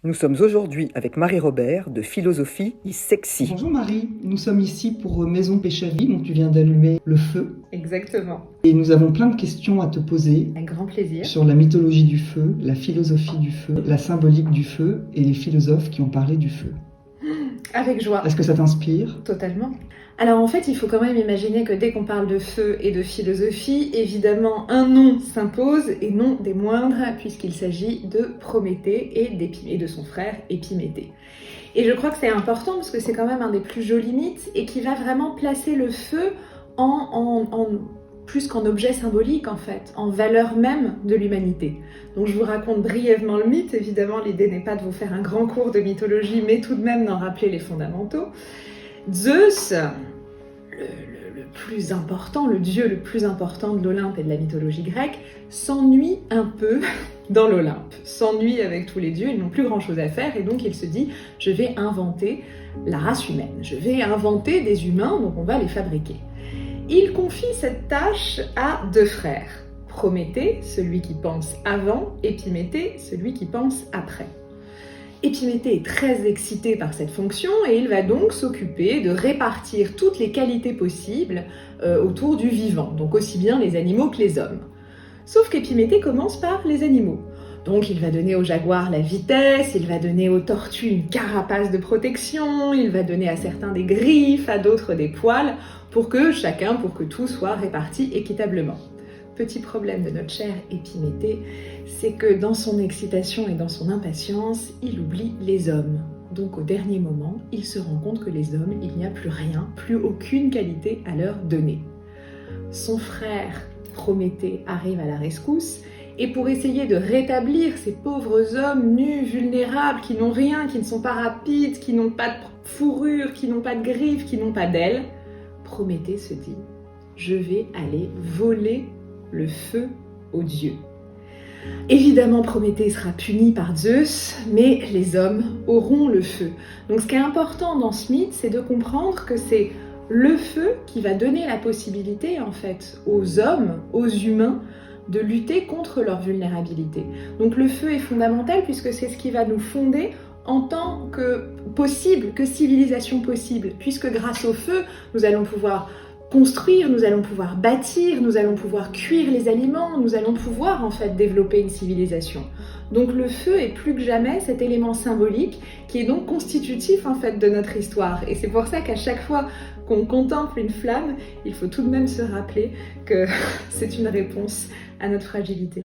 Nous sommes aujourd'hui avec Marie-Robert de Philosophie Sexy. Bonjour Marie, nous sommes ici pour Maison Péchavie, dont tu viens d'allumer le feu. Exactement. Et nous avons plein de questions à te poser Avec grand plaisir. sur la mythologie du feu, la philosophie du feu, la symbolique du feu et les philosophes qui ont parlé du feu. Avec joie. Est-ce que ça t'inspire ? Totalement. Alors en fait, il faut quand même imaginer que dès qu'on parle de feu et de philosophie, évidemment, un nom s'impose, et non des moindres, puisqu'il s'agit de Prométhée et de son frère Épiméthée. Et je crois que c'est important, parce que c'est quand même un des plus jolis mythes, et qui va vraiment placer le feu plus qu'en objet symbolique, en fait, en valeur même de l'humanité. Donc je vous raconte brièvement le mythe. Évidemment, l'idée n'est pas de vous faire un grand cours de mythologie, mais tout de même d'en rappeler les fondamentaux. Zeus, le plus important, le dieu le plus important de l'Olympe et de la mythologie grecque, s'ennuie un peu dans l'Olympe, s'ennuie avec tous les dieux, ils n'ont plus grand chose à faire, et donc il se dit, je vais inventer la race humaine, je vais inventer des humains, donc on va les fabriquer. Il confie cette tâche à deux frères, Prométhée, celui qui pense avant, Épiméthée, celui qui pense après. Épiméthée est très excité par cette fonction et il va donc s'occuper de répartir toutes les qualités possibles autour du vivant, donc aussi bien les animaux que les hommes. Sauf qu'Épiméthée commence par les animaux. Donc il va donner au jaguar la vitesse, il va donner aux tortues une carapace de protection, il va donner à certains des griffes, à d'autres des poils, pour que tout soit réparti équitablement. Petit problème de notre cher Épiméthée, c'est que dans son excitation et dans son impatience, il oublie les hommes. Donc au dernier moment, il se rend compte que les hommes, il n'y a plus rien, plus aucune qualité à leur donner. Son frère Prométhée arrive à la rescousse, et pour essayer de rétablir ces pauvres hommes nus, vulnérables, qui n'ont rien, qui ne sont pas rapides, qui n'ont pas de fourrure, qui n'ont pas de griffes, qui n'ont pas d'ailes, Prométhée se dit « Je vais aller voler le feu aux dieux ». Évidemment, Prométhée sera puni par Zeus, mais les hommes auront le feu. Donc ce qui est important dans ce mythe, c'est de comprendre que c'est le feu qui va donner la possibilité, en fait, aux hommes, aux humains, de lutter contre leur vulnérabilité. Donc le feu est fondamental puisque c'est ce qui va nous fonder en tant que possible, que civilisation possible, puisque grâce au feu, nous allons pouvoir construire, nous allons pouvoir bâtir, nous allons pouvoir cuire les aliments, nous allons pouvoir en fait développer une civilisation. Donc le feu est plus que jamais cet élément symbolique qui est donc constitutif en fait de notre histoire. Et c'est pour ça qu'à chaque fois qu'on contemple une flamme, il faut tout de même se rappeler que c'est une réponse à notre fragilité.